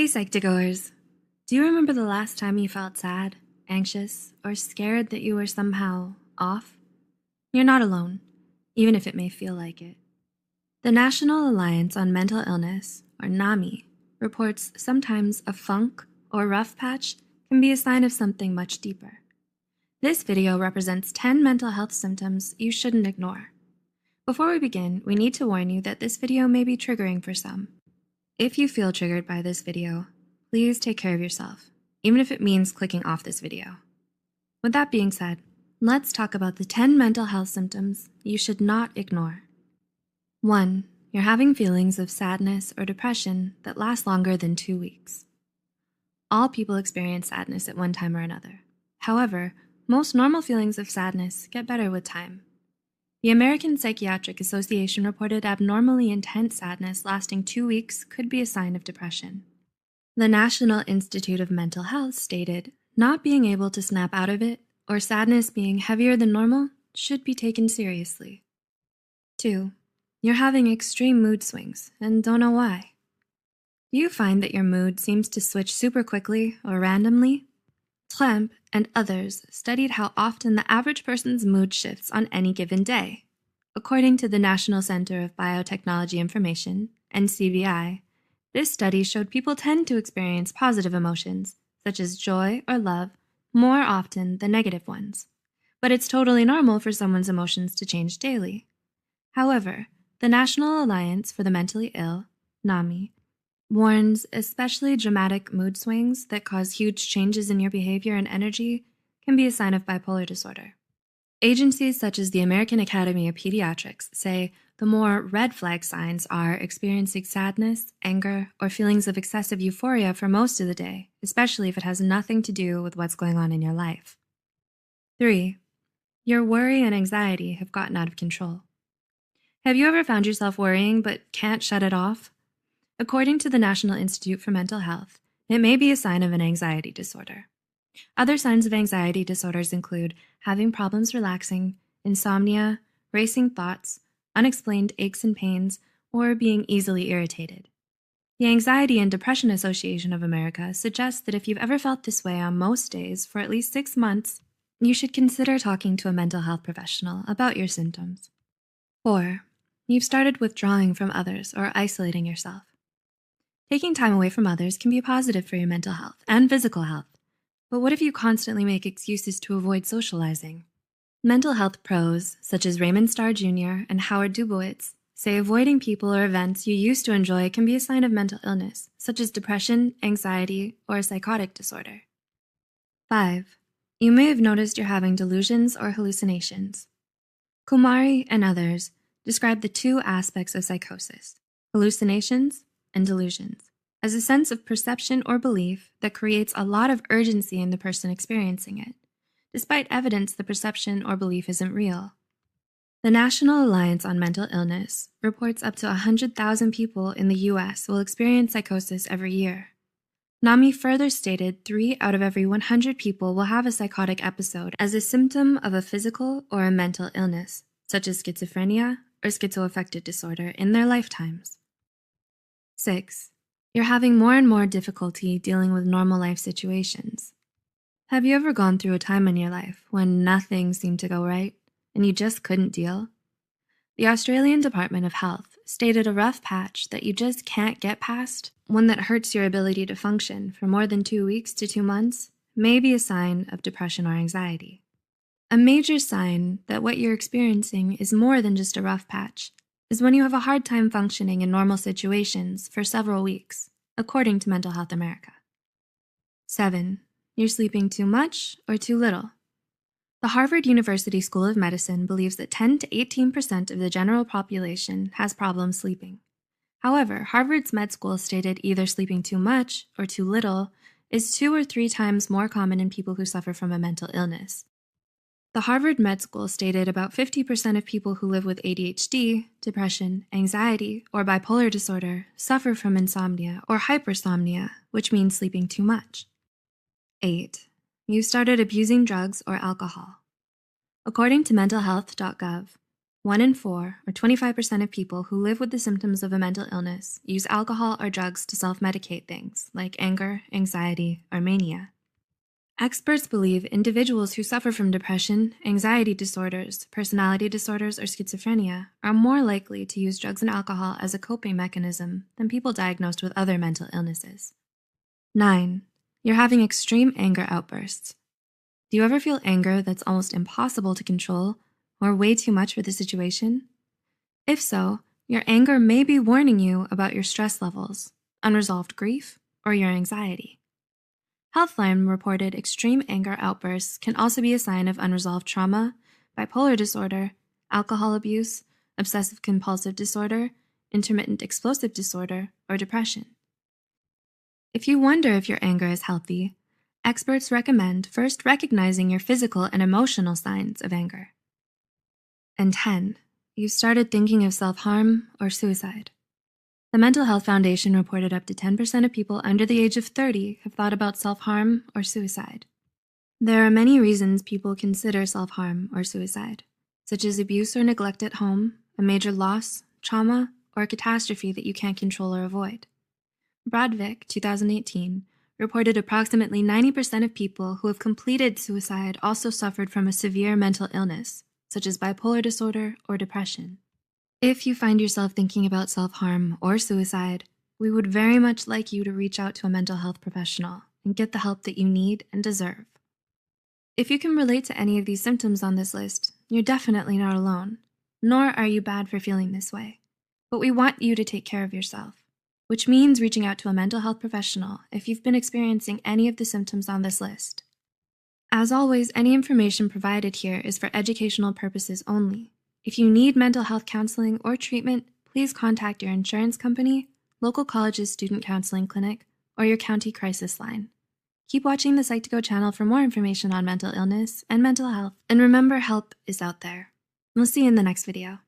Psych2Goers, do you remember the last time you felt sad, anxious, or scared that you were somehow off? You're not alone, even if it may feel like it. The National Alliance on Mental Illness, or NAMI, reports sometimes a funk or rough patch can be a sign of something much deeper. This video represents 10 mental health symptoms you shouldn't ignore. Before we begin, we need to warn you that this video may be triggering for some. If you feel triggered by this video, please take care of yourself, even if it means clicking off this video. With that being said, let's talk about the 10 mental health symptoms you should not ignore. 1. You're having feelings of sadness or depression that last longer than 2 weeks. All people experience sadness at one time or another. However, most normal feelings of sadness get better with time. The American Psychiatric Association reported abnormally intense sadness lasting 2 weeks could be a sign of depression. The National Institute of Mental Health stated, not being able to snap out of it or sadness being heavier than normal should be taken seriously. 2. You're having extreme mood swings and don't know why. Do you find that your mood seems to switch super quickly or randomly? Tremp and others studied how often the average person's mood shifts on any given day. According to the National Center of Biotechnology Information, NCBI, this study showed people tend to experience positive emotions, such as joy or love, more often than negative ones. But it's totally normal for someone's emotions to change daily. However, the National Alliance for the Mentally Ill, NAMI, warns especially dramatic mood swings that cause huge changes in your behavior and energy can be a sign of bipolar disorder. Agencies such as the American Academy of Pediatrics say the more red flag signs are experiencing sadness, anger, or feelings of excessive euphoria for most of the day, especially if it has nothing to do with what's going on in your life. 3. Your worry and anxiety have gotten out of control. Have you ever found yourself worrying but can't shut it off? According to the National Institute for Mental Health, it may be a sign of an anxiety disorder. Other signs of anxiety disorders include having problems relaxing, insomnia, racing thoughts, unexplained aches and pains, or being easily irritated. The Anxiety and Depression Association of America suggests that if you've ever felt this way on most days for at least 6 months, you should consider talking to a mental health professional about your symptoms. 4. You've started withdrawing from others or isolating yourself. Taking time away from others can be positive for your mental health and physical health. But what if you constantly make excuses to avoid socializing? Mental health pros, such as Raymond Starr Jr. and Howard Dubowitz, say avoiding people or events you used to enjoy can be a sign of mental illness, such as depression, anxiety, or a psychotic disorder. 5. You may have noticed you're having delusions or hallucinations. Kumari and others describe the two aspects of psychosis, hallucinations and delusions, as a sense of perception or belief that creates a lot of urgency in the person experiencing it, despite evidence the perception or belief isn't real. The National Alliance on Mental Illness reports up to 100,000 people in the U.S. will experience psychosis every year. NAMI further stated 3 out of every 100 people will have a psychotic episode as a symptom of a physical or a mental illness, such as schizophrenia or schizoaffective disorder, in their lifetimes. 6. You're having more and more difficulty dealing with normal life situations. Have you ever gone through a time in your life when nothing seemed to go right and you just couldn't deal? The Australian Department of Health stated a rough patch that you just can't get past, one that hurts your ability to function for more than 2 weeks to 2 months, may be a sign of depression or anxiety. A major sign that what you're experiencing is more than just a rough patch is when you have a hard time functioning in normal situations for several weeks, according to Mental Health America. 7. You're sleeping too much or too little. The Harvard University School of Medicine believes that 10 to 18% of the general population has problems sleeping. However, Harvard's med school stated either sleeping too much or too little is 2 or 3 times more common in people who suffer from a mental illness. The Harvard Med School stated about 50% of people who live with ADHD, depression, anxiety, or bipolar disorder suffer from insomnia or hypersomnia, which means sleeping too much. 8. You started abusing drugs or alcohol. According to mentalhealth.gov, 1 in 4, or 25% of people who live with the symptoms of a mental illness use alcohol or drugs to self-medicate things like anger, anxiety, or mania. Experts believe individuals who suffer from depression, anxiety disorders, personality disorders, or schizophrenia are more likely to use drugs and alcohol as a coping mechanism than people diagnosed with other mental illnesses. 9. You're having extreme anger outbursts. Do you ever feel anger that's almost impossible to control or way too much for the situation? If so, your anger may be warning you about your stress levels, unresolved grief, or your anxiety. Healthline reported extreme anger outbursts can also be a sign of unresolved trauma, bipolar disorder, alcohol abuse, obsessive compulsive disorder, intermittent explosive disorder, or depression. If you wonder if your anger is healthy, experts recommend first recognizing your physical and emotional signs of anger. And 10. You've started thinking of self-harm or suicide. The Mental Health Foundation reported up to 10% of people under the age of 30 have thought about self-harm or suicide. There are many reasons people consider self-harm or suicide, such as abuse or neglect at home, a major loss, trauma, or a catastrophe that you can't control or avoid. Bradvick, 2018, reported approximately 90% of people who have completed suicide also suffered from a severe mental illness, such as bipolar disorder or depression. If you find yourself thinking about self-harm or suicide, we would very much like you to reach out to a mental health professional and get the help that you need and deserve. If you can relate to any of these symptoms on this list, you're definitely not alone, nor are you bad for feeling this way. But we want you to take care of yourself, which means reaching out to a mental health professional if you've been experiencing any of the symptoms on this list. As always, any information provided here is for educational purposes only. If you need mental health counseling or treatment, please contact your insurance company, local college's student counseling clinic, or your county crisis line. Keep watching the Psych2Go channel for more information on mental illness and mental health, and remember, help is out there. We'll see you in the next video.